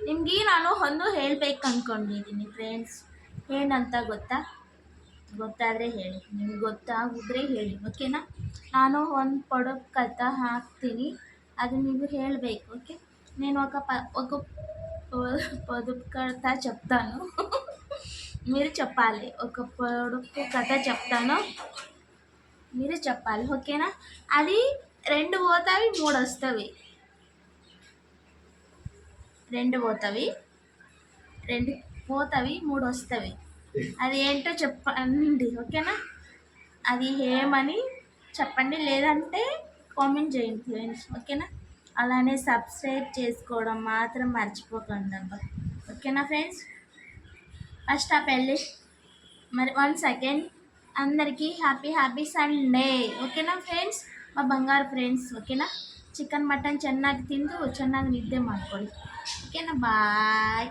ನಿಮಗೆ ನಾನು ಒಂದು ಹೇಳ್ಬೇಕು ಅಂದ್ಕೊಂಡಿದ್ದೀನಿ ಫ್ರೆಂಡ್ಸ್. ಏನಂತ ಗೊತ್ತಾದರೆ ಹೇಳಿ, ನಿಮ್ಗೆ ಗೊತ್ತಾಗಿದ್ರೆ ಹೇಳಿ, ఓకేనా. ನಾನು ಒಂದು పొడుపు కథ ಹಾಕ್ತೀನಿ, అది ನೀವು ಹೇಳಬೇಕು, ఓకే. నేను ఒక పొదుపు కథ చెప్తాను. మీరు చెప్పాలి. ఒక పొడుపు కథ చెప్తాను, మీరు చెప్పాలి, ఓకేనా. అది 2 పోతాయి 3 వస్తాయి. 2 పోతాయి 3 వస్తాయి. అది ఏంటో చెప్పండి, ఓకేనా. అది ఏమని చెప్పండి, లేదంటే కామెంట్ చేయండి ఫ్రెండ్స్, ఓకేనా. అలానే సబ్స్క్రైబ్ చేసుకోవడం మాత్రం మర్చిపోకండి అబ్బా, ఓకేనా ఫ్రెండ్స్. ఫస్ట్ ఆ పెళ్ళి మరి 1 సెకండ్, అందరికీ హ్యాపీ సండే, ఓకేనా ఫ్రెండ్స్. మా బంగారు ఫ్రెండ్స్, ఓకేనా. ಚಿಕನ್ ಮಟನ್ ಚೆನ್ನಾಗಿ ತಿಂದು ಚೆನ್ನಾಗಿ ನಿದ್ದೆ ಮಾಡ್ಕೊಳ್ಳಿ, ಓಕೆನಾ. ಬಾಯ್.